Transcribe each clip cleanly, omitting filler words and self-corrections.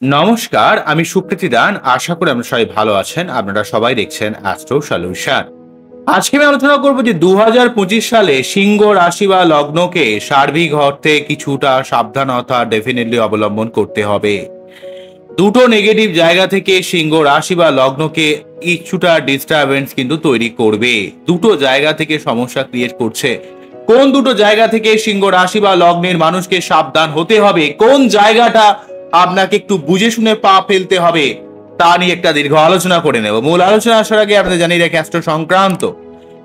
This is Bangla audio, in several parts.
নমস্কার, আমি সুপ্রীতি দান। আশা করি আপনারা সবাই ভালো আছেন। আপনারা সবাই দেখছেন অ্যাস্ট্রো সলিউশন। আজকে আমি আলোচনা করব যে ২০২৫ সালে সিংহ রাশি বা লগ্নকে সার্বিক অর্থে কিছুটা সাবধানতা ডেফিনেটলি অবলম্বন করতে হবে। দুটো নেগেটিভ জায়গা থেকে সিংহ রাশি বা লগ্নকে কিছুটা ডিস্টারবেন্স কিন্তু তৈরি করবে। দুটো জায়গা থেকে সমস্যা ক্রিয়েট করছে। কোন দুটো জায়গা থেকে সিংহ রাশি বা লগ্নের মানুষকে সাবধান হতে হবে, কোন জায়গাটা আপনাকে একটু বুঝে শুনে পা ফেলতে হবে, তা নিয়ে একটা দীর্ঘ আলোচনা করে নেব। মূল আলোচনা আসার আগে আপনাদের জানিয়ে রাখি, অ্যাস্ট্রো সংক্রান্ত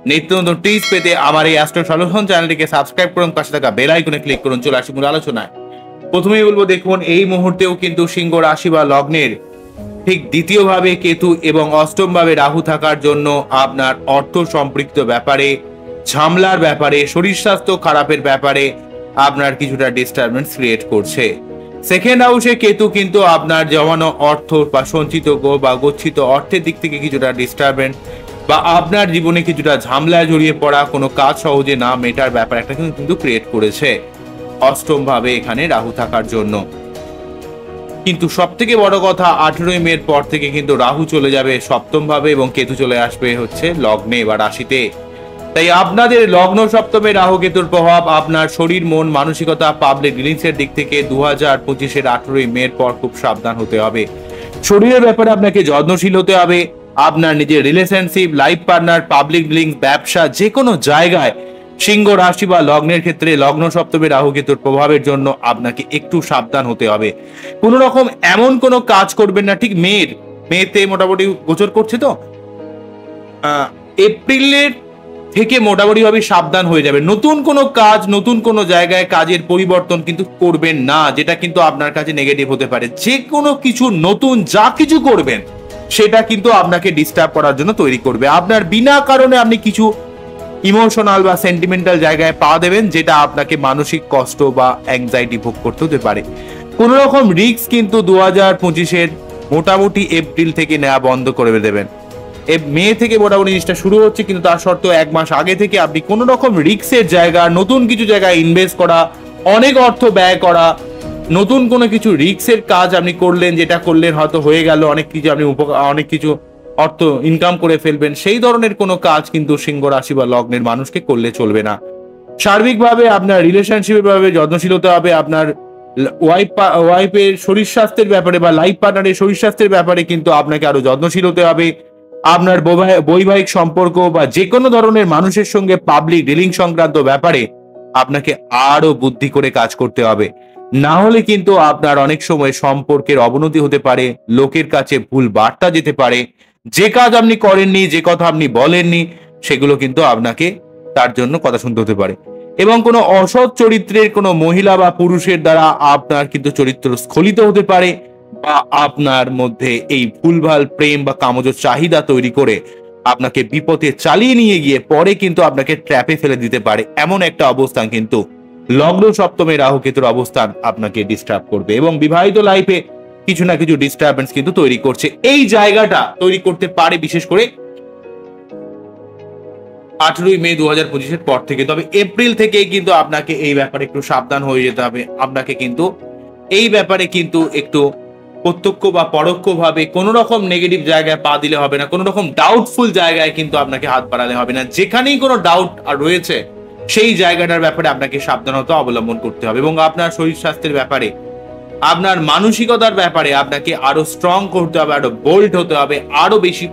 নিত্য নতুন টিপস পেতে আমার এই অ্যাস্ট্রো সলিউশন চ্যানেলটিকে সাবস্ক্রাইব করুন, পাশে থাকা বেল আইকনে ক্লিক করুন। চলে আসি মূল আলোচনায়। প্রথমেই বলবো, দেখুন এই মুহূর্তেও কিন্তু সিংহ রাশি বা লগ্নের ঠিক দ্বিতীয় ভাবে কেতু এবং অষ্টম ভাবে রাহু থাকার জন্য আপনার অর্থ সম্পৃক্ত ব্যাপারে, ঝামেলার ব্যাপারে, শরীর স্বাস্থ্য খারাপের ব্যাপারে আপনার কিছুটা ডিস্টারবেন্স ক্রিয়েট করছে। সেকেন্ড হাউসে কেতু কিন্তু আপনার জমানো অর্থ বা সঞ্চিত বা গচ্ছিত অর্থের দিক থেকে কিছুটা ডিস্টারবেন্স বা আপনার জীবনে কিছুটা ঝামেলায় জড়িয়ে পড়া, কোনো কাজ সহজে না মেটার ব্যাপার একটা কিন্তু ক্রিয়েট করেছে অষ্টম ভাবে এখানে রাহু থাকার জন্য। কিন্তু সব থেকে বড় কথা, 18ই মের পর থেকে কিন্তু রাহু চলে যাবে সপ্তম ভাবে এবং কেতু চলে আসবে হচ্ছে লগ্নে বা রাশিতে। তাই আপনাদের লগ্ন সপ্তমে রাহু কেতুর প্রভাব আপনার শরীর, মন, মানসিকতা, পাবলিক ডিলিংস এর দিক থেকে 2025-এর 18ই মের পর খুব সাবধান হতে হবে। শরীরের ব্যাপারে আপনাকে যত্নশীল হতে হবে। আপনার নিজের relationship, life partner, public dealings, ব্যবসা, যে কোনো জায়গায় সিংহ রাশি বা লগ্নের ক্ষেত্রে লগ্ন সপ্তমে রাহু কেতুর প্রভাবের জন্য আপনাকে একটু সাবধান হতে হবে। কোনো রকম এমন কোনো কাজ করবেন না, ঠিক মেতে মোটামুটি গোচর করছে তো এপ্রিলের থেকে মোটামুটি ভাবে সাবধান হয়ে যাবে। নতুন কোনো কাজ, নতুন কোনো জায়গায় কাজের পরিবর্তন কিন্তু করবেন না, যেটা কিন্তু আপনার কাছে নেগেটিভ হতে পারে। যে কোনো কিছু নতুন যা কিছু করবেন সেটা কিন্তু আপনাকে ডিস্টার্ব করার জন্য তৈরি করবে। আপনার বিনা কারণে আপনি কিছু ইমোশনাল বা সেন্টিমেন্টাল জায়গায় পা দেবেন, যেটা আপনাকে মানসিক কষ্ট বা অ্যাংজাইটি ভোগ করতে হতে পারে। কোন রকম রিস্ক কিন্তু 2025-এর মোটামুটি এপ্রিল থেকে নেওয়া বন্ধ করে দেবেন। মে থেকে মোটামুটি জিনিসটা শুরু হচ্ছে, কিন্তু তার সত্ত্বেও 1 মাস আগে থেকে আপনি কোন রকম রিস্কের জায়গা, নতুন কিছু জায়গায় ইনভেস্ট করা, অনেক অর্থ ব্যয় করা, নতুন কোনো কিছু রিস্কের কাজ আপনি করলেন, যেটা করলেন হয়তো হয়ে গেল, অনেক কিছু আপনি অনেক কিছু অর্থ ইনকাম করে ফেলবেন, সেই ধরনের কোনো কাজ কিন্তু সিংহ রাশি বা লগ্নের মানুষকে করলে চলবে না। সার্বিকভাবে আপনার রিলেশনশিপের ভাবে যত্নশীল হতে হবে। আপনার ওয়াইফের শরীর স্বাস্থ্যের ব্যাপারে বা লাইফ পার্টনারের শরীর স্বাস্থ্যের ব্যাপারে কিন্তু আপনাকে আরো যত্নশীল হতে হবে। আপনার বৈবাহিক সম্পর্ক বা যে কোনো ধরনের মানুষের সঙ্গে পাবলিক ডিলিং সংক্রান্ত ব্যাপারে আপনাকে আরো বুদ্ধি করে কাজ করতে হবে। না হলে কিন্তু আপনার অনেক সময় সম্পর্কের অবনতি হতে পারে, লোকের কাছে ভুল বার্তা যেতে পারে, যে কাজ আপনি করেননি, যে কথা আপনি বলেননি, সেগুলো কিন্তু আপনাকে তার জন্য কথা শুনতে হতে পারে। এবং কোনো অসৎ চরিত্রের কোনো মহিলা বা পুরুষের দ্বারা আপনার কিন্তু চরিত্র স্খলিত হতে পারে, বা আপনার মধ্যে এই ভুলভাল প্রেম বা কামজ চাহিদা তৈরি করে আপনাকে বিপদে চালিয়ে নিয়ে গিয়ে পরে কিন্তু আপনাকে ট্র্যাপে ফেলে দিতে পারে। এমন একটা অবস্থান কিন্তু লগ্ন সপ্তমে রাহু কেতুর অবস্থান আপনাকে ডিস্টার্ব করবে এবং বিবাহিত লাইফে কিছু না কিছু ডিস্টারবেন্স কিন্তু তৈরি করছে। এই জায়গাটা তৈরি করতে পারে বিশেষ করে 18ই মে 2025-এর পর থেকে। তবে এপ্রিল থেকে কিন্তু আপনাকে এই ব্যাপারে একটু সাবধান হয়ে যেতে হবে। আপনাকে কিন্তু এই ব্যাপারে কিন্তু একটু প্রত্যক্ষ বা পরোক্ষ ভাবে কোন রকম নেগেটিভ জায়গায় পা দিলে হবে না, কোন রকম ডাউটফুল জায়গায় কিন্তু আপনাকে হাত বাড়ালে হবে না। যেখানেই কোনো ডাউট রয়েছে সেই জায়গাটার ব্যাপারে আপনাকে সাবধানতা অবলম্বন করতে হবে এবং আপনার শরীর স্বাস্থ্যের ব্যাপারে, আপনার মানসিকতার ব্যাপারে আপনাকে আরো স্ট্রং করতে হবে, আরো বোল্ড হতে হবে, আরো বেশি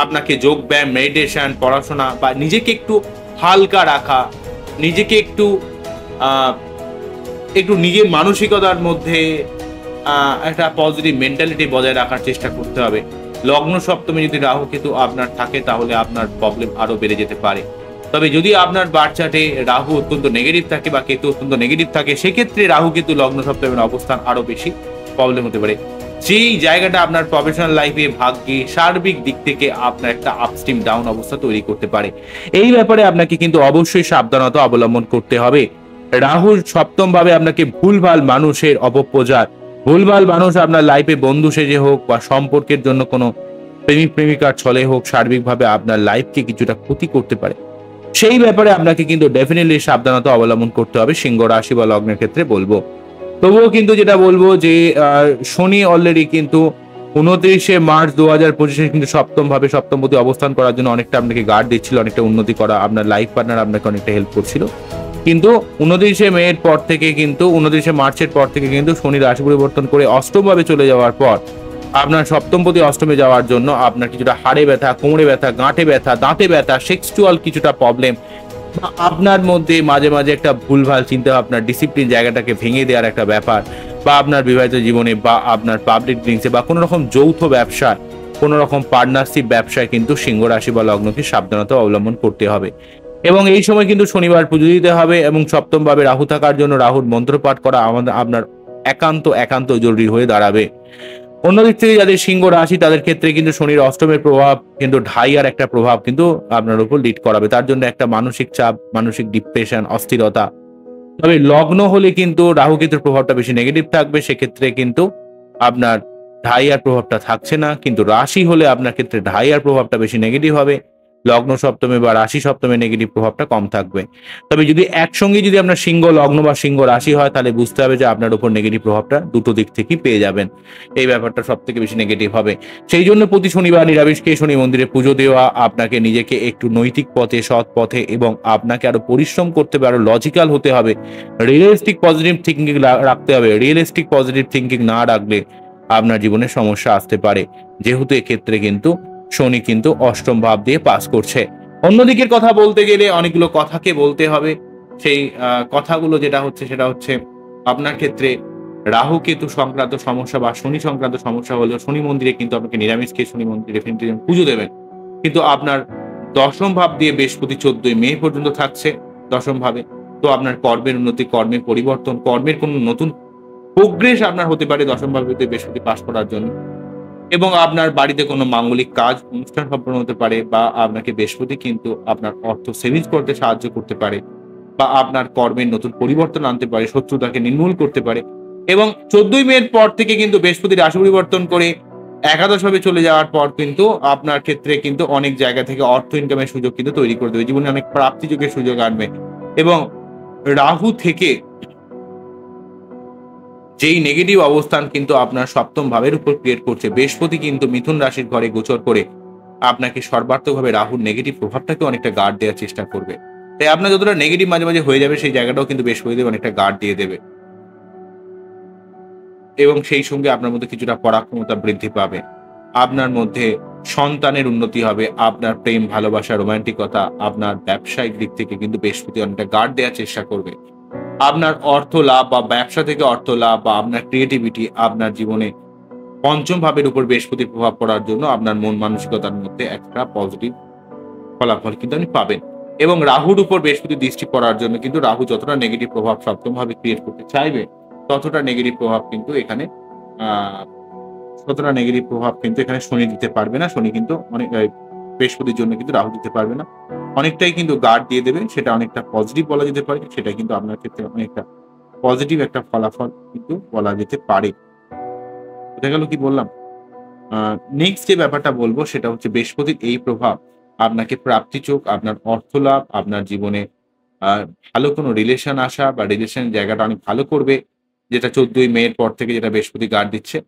আপনাকে যোগ ব্যায়াম, মেডিটেশন, পড়াশোনা বা নিজেকে একটু হালকা রাখা, নিজেকে একটু একটু নিজের মানসিকতার মধ্যে একটা পজিটিভ মেন্টালিটি বজায় রাখার চেষ্টা করতে হবে। লগ্ন সপ্তমে যদি রাহু কেতু আপনার থাকে তাহলে আপনার প্রবলেম আরো বেড়ে যেতে পারে। তবে যদি আপনার বাচ্চাটে রাহু অত্যন্ত নেগেটিভ থাকে বা কেতু অত্যন্ত নেগেটিভ থাকে, সেক্ষেত্রে রাহু কেতু লগ্ন সপ্তমের অবস্থান আরো বেশি প্রবলেম হতে পারে। যেই জায়গাটা আপনার প্রফেশনাল লাইফে, ভাগ্যে, সার্বিক দিক থেকে আপনার একটা আপস্ট্রিম ডাউন অবস্থা তৈরি করতে পারে। এই ব্যাপারে আপনাকে কিন্তু অবশ্যই সাবধানতা অবলম্বন করতে হবে। রাহুর সপ্তম ভাবে আপনাকে ভুলভাল মানুষের অপপ্রচার, ভুলভাল মানুষ আপনার লাইফে বন্ধু সেজে হোক বা সম্পর্কের জন্য কোনো প্রেমিক প্রেমিকার ছলে হোক, সার্বিকভাবে আপনার লাইফকে কিছুটা ক্ষতি করতে পারে। সেই ব্যাপারে আপনাকে কিন্তু ডেফিনেটলি সাবধানতা অবলম্বন করতে হবে সিংহ রাশি বা লগ্নের ক্ষেত্রে বলবো। তবুও কিন্তু যেটা বলবো যে শনি অলরেডি কিন্তু 29 মার্চ 2025 কিন্তু সপ্তমপতি অবস্থান করার জন্য অনেকটা আপনাকে গার্ড দিচ্ছিল, অনেকটা উন্নতি করা, আপনার লাইফ পার্টনার আপনাকে অনেকটা হেল্প করছিল। কিন্তু 29 মার্চের পর থেকে কিন্তু শনি রাশি পরিবর্তন করে অষ্টমভাবে চলে যাওয়ার পর আপনার সপ্তমপতি অষ্টমে যাওয়ার জন্য আপনার কিছুটা হাড়ে ব্যথা, কোমরে ব্যথা, গাঁটে ব্যথা, দাঁতে ব্যথা, সেক্সুয়াল কিছুটা প্রবলেম, আপনার মধ্যে মাঝে মাঝে একটা ভুলভাল চিন্তা ভাবনা, ডিসিপ্লিন জায়গাটাকে ভেঙে দেওয়ার একটা ব্যাপার, বা আপনার বিবাহিত জীবনে বা আপনার পাবলিক ড্রিঙ্কসে বা কোনো রকম যৌথ ব্যবসা, কোনো রকম পার্টনারশিপ ব্যবসায় কিন্তু সিংহ রাশি বা লগ্নকে সাবধানতা অবলম্বন করতে হবে। এবং এই সময় কিন্তু শনিবার পুজো দিতে হবে এবং সপ্তম ভাবে রাহু থাকার জন্য রাহুর মন্ত্র পাঠ করা আপনার একান্ত জরুরি হয়ে দাঁড়াবে। অন্যদিক থেকে যাদের সিংহ রাশি তাদের ক্ষেত্রে কিন্তু শনির অষ্টমের প্রভাব কিন্তু ঢাইয়ার একটা প্রভাব কিন্তু আপনার উপর লিড করাবে, তার জন্য একটা মানসিক চাপ, মানসিক ডিপ্রেশন, অস্থিরতা। তবে লগ্ন হলে কিন্তু রাহু কেতুর প্রভাবটা বেশি নেগেটিভ থাকবে, সেক্ষেত্রে কিন্তু আপনার ঢাইয়ার প্রভাবটা থাকছে না। কিন্তু রাশি হলে আপনার ক্ষেত্রে ঢাইয়ার প্রভাবটা বেশি নেগেটিভ হবে, লগ্ন সপ্তমে বা রাশি সপ্তমে নেগেটিভ প্রভাবটা কম থাকবে। তবে যদি একসঙ্গে যদি আপনার সিংহ লগ্ন বা সিংহ রাশি হয় তাহলে বুঝতে হবে যে আপনার উপর নেগেটিভ প্রভাবটা দুটো দিক থেকেই পেয়ে যাবেন, এই ব্যাপারটা সব থেকে বেশি নেগেটিভ হবে। সেই জন্য প্রতি শনিবার নিরামিষ খেয়ে শনি মন্দিরে পুজো দেওয়া, আপনাকে নিজেকে একটু নৈতিক পথে, সৎ পথে এবং আপনাকে আরো পরিশ্রম করতে হবে, আরো লজিক্যাল হতে হবে, রিয়েলিস্টিক পজিটিভ থিঙ্কিং রাখতে হবে। রিয়েলিস্টিক পজিটিভ থিঙ্কিং না রাখলে আপনার জীবনে সমস্যা আসতে পারে, যেহেতু এক্ষেত্রে কিন্তু শনি কিন্তু অষ্টম ভাব দিয়ে পাস করছে। অন্যদিকের কথা বলতে গেলে অনেকগুলো কথাকে বলতে হবে। সেই কথাগুলো যেটা হচ্ছে সেটা হচ্ছে আপনার ক্ষেত্রে রাহু কেতু সংক্রান্ত সমস্যা বা শনি সংক্রান্ত সমস্যা হলেও শনি মন্দিরে কিন্তু আপনাকে নিরামিষ খেয়ে শনি মন্দিরে ডেফিনেটলি পুজো দেবেন। কিন্তু আপনার দশম ভাব দিয়ে বৃহস্পতি 14 মে পর্যন্ত থাকছে দশম ভাবে, তো আপনার কর্মের উন্নতি, কর্মের পরিবর্তন, কর্মের কোন নতুন প্রোগ্রেস আপনার হতে পারে দশম ভাবে বৃহস্পতি পাস করার জন্য। এবং আপনার বাড়িতে কোনো মাঙ্গলিক কাজ অনুষ্ঠান সম্পন্ন হতে পারে, বা আপনাকে বৃহস্পতি কিন্তু আপনার অর্থ সেভিংস করতে সাহায্য করতে পারে, বা আপনার কর্মের নতুন পরিবর্তন আনতে পারে, শত্রুতাকে নির্মূল করতে পারে। এবং 14 মের পর থেকে কিন্তু বৃহস্পতি রাশি পরিবর্তন করে একাদশ ভাবে চলে যাওয়ার পর কিন্তু আপনার ক্ষেত্রে কিন্তু অনেক জায়গা থেকে অর্থ ইনকামের সুযোগ কিন্তু তৈরি করে দেবে, জীবনে অনেক প্রাপ্তি যোগের সুযোগ আনবে। এবং রাহু থেকে যেই নেগেটিভ অবস্থান কিন্তু আপনার সপ্তম ভাবের উপর ক্রিয়েট করছে, বৃহস্পতি কিন্তু মিথুন রাশির ঘরে গোচর করে আপনাকে সর্বাত্মকভাবে রাহুর নেগেটিভ প্রভাবটাকে অনেকটা গার্ড দেওয়ার চেষ্টা করবে। তাই আপনার যতটা নেগেটিভ মাঝে মাঝে হয়ে যাবে সেই জায়গাটাও কিন্তু বৃহস্পতি অনেকটা গার্ড দিয়ে দেবে, এবং সেই সঙ্গে আপনার মধ্যে কিছুটা পরাক্রমতা বৃদ্ধি পাবে, আপনার মধ্যে সন্তানের উন্নতি হবে, আপনার প্রেম, ভালোবাসা, রোমান্টিকতা, আপনার ব্যবসায়িক দিক থেকে কিন্তু বৃহস্পতি অনেকটা গার্ড দেওয়ার চেষ্টা করবে। আপনার অর্থ লাভ বা ব্যবসা থেকে অর্থ লাভ বা আপনার ক্রিয়েটিভিটি, আপনার জীবনে পঞ্চম ভাবের উপর বৃহস্পতির প্রভাব পড়ার জন্য আপনার মন মানসিকতার মধ্যে একটা পজিটিভ ফলাফল কিন্তু আপনি পাবেন। এবং রাহুর উপর বৃহস্পতি দৃষ্টি পড়ার জন্য কিন্তু রাহু যতটা নেগেটিভ প্রভাব সপ্তম ভাবে ক্রিয়েট করতে চাইবে ততটা নেগেটিভ প্রভাব কিন্তু এখানে শনি দিতে পারবে না। শনি কিন্তু অনেক বৃহস্পতির জন্য কিন্তু রাহু দিতে পারবে না, অনেকটাই কিন্তু গার্ড দিয়ে দেবে। সেটা অনেকটা পজিটিভ বলা যেতে পারে, সেটা কিন্তু আপনার ক্ষেত্রে অনেকটা পজিটিভ একটা ফলাফল কিন্তু বলা যেতে পারে। বোঝা গেল কি বললাম? নেক্সট যে ব্যাপারটা বলবো সেটা হচ্ছে বৃহস্পতির এই প্রভাব আপনাকে প্রাপ্তি চোখ, আপনার অর্থ লাভ, আপনার জীবনে ভালো কোনো রিলেশন আসা বা রিলেশন জায়গাটা অনেক ভালো করবে, যেটা 14 মের পর থেকে যেটা বৃহস্পতি গার্ড দিচ্ছে।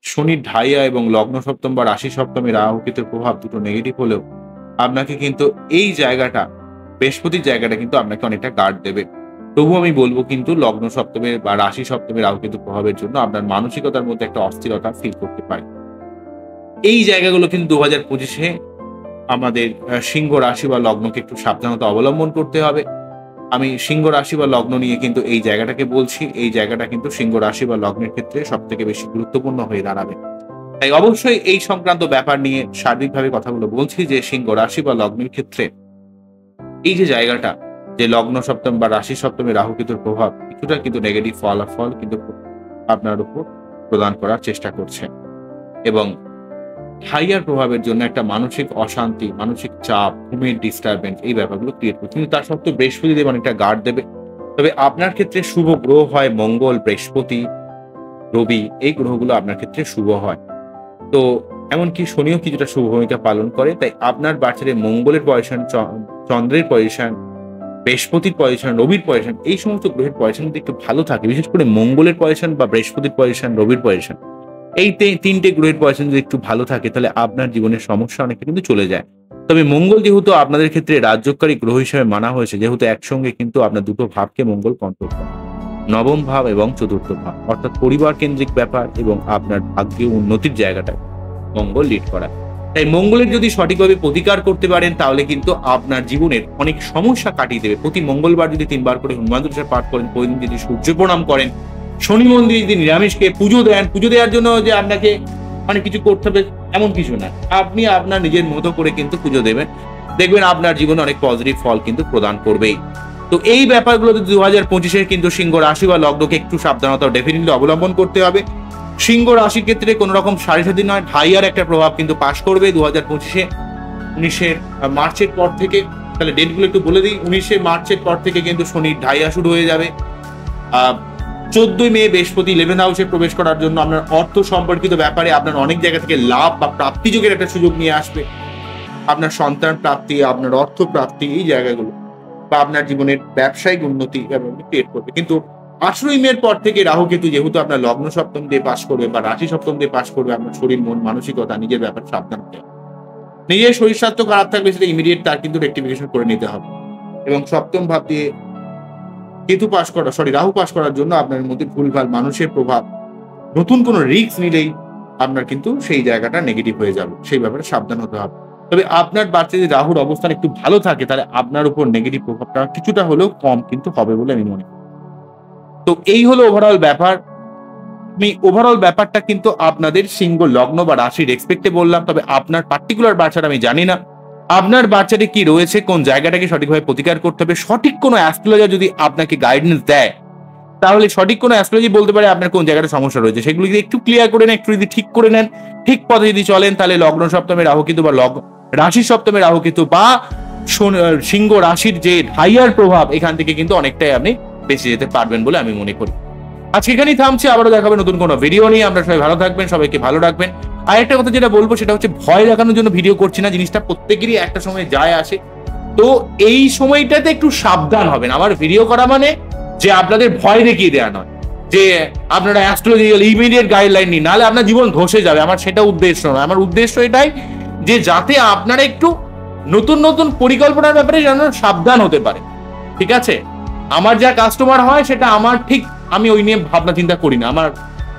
শনির ঢাইয়া এবং লগ্ন সপ্তম বা রাশি সপ্তমে রাহু কেতুর প্রভাব দুটো নেগেটিভ হলেও আপনাকে কিন্তু এই জায়গাটা, বৃহস্পতির জায়গাটা কিন্তু আপনাকে অনেকটা গার্ড দেবে। তবু আমি বলবো কিন্তু লগ্ন সপ্তমে বা রাশি সপ্তমে রাহু কেতুর প্রভাবের জন্য আপনার মানসিকতার মধ্যে একটা অস্থিরতা ফিল করতে পারে। এই জায়গাগুলো কিন্তু 2025-এ আমাদের সিংহ রাশি বা লগ্নকে একটু সাবধানতা অবলম্বন করতে হবে। আমি সিংহ রাশি বা লগ্ন নিয়ে কিন্তু এই জায়গাটাকে বলছি, এই জায়গাটা কিন্তু সিংহ রাশি বা লগ্নের ক্ষেত্রে সব থেকে বেশি গুরুত্বপূর্ণ হয়ে দাঁড়াবে। তাই অবশ্যই এই সংক্রান্ত ব্যাপার নিয়ে সার্বিকভাবে কথাগুলো বলছি যে সিংহ রাশি বা লগ্নের ক্ষেত্রে এই যে জায়গাটা, যে লগ্ন সপ্তম বা রাশি সপ্তমে রাহু কেতুর প্রভাব কিছুটা কিন্তু নেগেটিভ ফলাফল কিন্তু আপনার উপর প্রদান করার চেষ্টা করছে, এবং হাইয়ার প্রভাবের জন্য একটা মানসিক অশান্তি, মানসিক চাপ, ঘুমের ডিস্টারবেন্স, এই ব্যাপারগুলো ক্রিয়েট করছে। কিন্তু তার সত্ত্বেও বৃহস্পতি দেব অনেকটা গার্ড দেবে। তবে আপনার ক্ষেত্রে শুভ গ্রহ হয় মঙ্গল, বৃহস্পতি, রবি, এই গ্রহগুলো আপনার ক্ষেত্রে শুভ হয়। তো এমনকি শনিও কিছুটা শুভ ভূমিকা পালন করে। তাই আপনার বাচ্চাদের মঙ্গলের পজিশন, চন্দ্রের পজিশন, বৃহস্পতির পজিশন, রবির পজিশন, এই সমস্ত গ্রহের পজিশন যদি একটু ভালো থাকে, বিশেষ করে মঙ্গলের পজিশন বা বৃহস্পতির পজিশন, রবির পজিশন, এই তিনটে গ্রহের পজিশন যদি একটু ভালো থাকে তাহলে আপনার জীবনের সমস্যা অনেকটা কিন্তু চলে যায়। তবে মঙ্গল যেহেতু আপনাদের ক্ষেত্রে রাজ্যকারী গ্রহ হিসেবে মানা হয়েছে, যেহেতু একসঙ্গে কিন্তু আপনার দুটো ভাবকে মঙ্গল কন্ট্রোল করে, নবম ভাব এবং চতুর্থ ভাব, অর্থাৎ পরিবার কেন্দ্রিক ব্যাপার এবং আপনার ভাগ্য উন্নতির জায়গাটা মঙ্গল লিড করা। তাই মঙ্গলের যদি সঠিকভাবে প্রতিকার করতে পারেন তাহলে কিন্তু আপনার জীবনের অনেক সমস্যা কাটিয়ে দেবে। প্রতি মঙ্গলবার যদি 3 বার করে হনুমান চালিসা পাঠ করেন, প্রতিদিন যদি সূর্য প্রণাম করেন, শনি মন্দিরে যদি নিরামিষকে পুজো দেন, পুজো দেওয়ার জন্য যে আপনাকে অনেক কিছু করতে হবে এমন কিছু না, আপনি আপনার নিজের মতো করে কিন্তু পুজো দেবেন, দেখবেন আপনার জীবনে অনেক পজিটিভ ফল কিন্তু প্রদান করবেই। তো এই ব্যাপারগুলো 2025-এর কিন্তু সিংহ রাশি বা লগ্নকে একটু সাবধানতা ডেফিনেটলি অবলম্বন করতে হবে। সিংহ রাশির ক্ষেত্রে কোন রকম সাড়ে সাথী নয়, ঢাইয়ার একটা প্রভাব কিন্তু পাস করবে 2025-এ 19শে মার্চের পর থেকে। তাহলে ডেটগুলো একটু বলে দিই, 19শে মার্চের পর থেকে কিন্তু শনির ঢাইয়া শুরু হয়ে যাবে। 14ই মে বৃহস্পতি 11th হাউসে প্রবেশ করার জন্য আপনার অর্থ সম্পর্কিত ব্যাপারে আপনার অনেক জায়গা থেকে লাভ বা প্রাপ্তি যোগের একটা সুযোগ নিয়ে আসবে। আপনার সন্তান প্রাপ্তি, আপনার অর্থ প্রাপ্তি, এই জায়গাগুলো বা আপনার জীবনের ব্যবসায়িক উন্নতি ক্রিয়েট করবে। কিন্তু 18ই মের পর থেকে রাহু কেতু যেহেতু আপনার লগ্ন সপ্তম দিয়ে পাস করবে বা রাশি সপ্তম দিয়ে পাস করবে, আপনার শরীর, মন, মানসিকতা, নিজের ব্যাপার সাবধান হতে হবে। নিজের শরীর স্বাস্থ্য খারাপ থাকলে সেটা ইমিডিয়েট তার কিন্তু রেক্টিফিকেশন করে নিতে হবে। এবং সপ্তম ভাব দিয়ে রাহু পাস করার জন্য আপনার মধ্যে ভুলভাল মানুষের প্রভাব, নতুন কোনো রিস্ক নিলেই আপনার কিন্তু সেই জায়গাটা নেগেটিভ হয়ে যাবে, সেই ব্যাপারে সাবধান হতে হবে। তবে আপনার বাচ্চা যদি রাহুর অবস্থান একটু ভালো থাকে তাহলে আপনার উপর নেগেটিভ প্রভাবটা কিছুটা হলেও কম কিন্তু হবে বলে আমি মনে করি। তো এই হলো ওভারঅল ব্যাপার। আমি ওভারঅল ব্যাপারটা কিন্তু আপনাদের সিংহ লগ্ন বা রাশির রেসপেক্টে বললাম। তবে আপনার পার্টিকুলার বাচ্চাটা আমি জানি না, আপনার বাচ্চাটি কি রয়েছে, কোন জায়গাটাকে সঠিকভাবে প্রতিকার করতে হবে। সঠিক কোনো অ্যাস্ট্রোলজার যদি আপনাকে গাইডেন্স দেয় তাহলে সঠিক কোনো অ্যাস্ট্রোলজি বলতে পারে আপনার কোন জায়গাটা সমস্যা রয়েছে, সেগুলো যদি একটু ক্লিয়ার করে নেন, একটু যদি ঠিক করে নেন, ঠিক পথে যদি চলেন, তাহলে লগ্ন সপ্তমে রাহু কেতু বা রাশি সপ্তমে রাহু কেতু বা সিংহ রাশির যে ঢাইয়ার প্রভাব, এখান থেকে কিন্তু অনেকটাই আপনি বেঁচে যেতে পারবেন বলে আমি মনে করি। আজকে এখানেই থামছি, আবারও দেখাবেন নতুন কোনো ভিডিও নিয়ে। আমরা সবাই ভালো থাকবেন, সবাইকে ভালো রাখবেন। আর একটা কথা যেটা বলবো সেটা হচ্ছে, ভয় দেখানোর জন্য ভিডিও করছি না, জিনিসটা প্রত্যেকেরই একটা সময় যায় আসে। তো এই সময়টাতে একটু সাবধান হবেন। আমার ভিডিও করা মানে যে আপনাদের ভয় দেখিয়ে দেওয়া নয়, যে আপনারা অ্যাস্ট্রোলজিক্যাল ইমিডিয়েট গাইডলাইন নিন, নাহলে আপনার জীবন ধসে যাবে। আমার সেটা উদ্দেশ্য নয়। আমার উদ্দেশ্য এটাই যে যাতে আপনারা একটু নতুন নতুন পরিকল্পনার ব্যাপারে যেন সাবধান হতে পারে। ঠিক আছে, আমার যা কাস্টমার হয় সেটা আমার ঠিক, আমি ওই নিয়ে ভাবনা চিন্তা করি না, আমার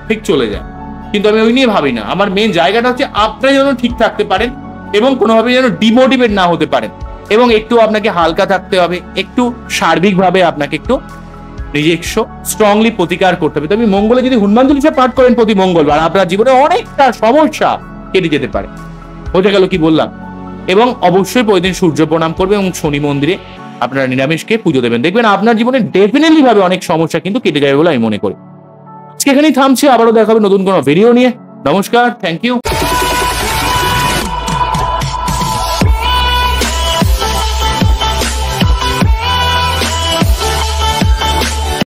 ঠিক চলে যায়, কিন্তু আমি ওই নিয়ে ভাবি না। আমার মেন জায়গাটা হচ্ছে আপনারা যেন ঠিক থাকতে পারেন এবং কোনোভাবে যেন ডিমোটিভেট না হতে পারেন, এবং একটু আপনাকে হালকা থাকতে হবে, একটু সার্বিকভাবে আপনাকে একটু নিজস্ব স্ট্রংলি প্রতিকার করতে হবে। তবে মঙ্গলে যদি হনুমান চালিসা পাঠ করেন প্রতি মঙ্গলবার, আপনার জীবনে অনেকটা সমস্যা কেটে যেতে পারে। বোঝা গেল কি বললাম? এবং অবশ্যই প্রতিদিন সূর্য প্রণাম করবে এবং শনি মন্দিরে আপনারা নিরামিষকে পুজো দেবেন, দেখবেন আপনার জীবনে ডেফিনেটলি ভাবে অনেক সমস্যা কিন্তু কেটে যাবে বলে আমি মনে করি। আজকে এখানেই থামছি, আবারও দেখাবে নতুন কোনো ভিডিও নিয়ে। নমস্কার, থ্যাংক ইউ।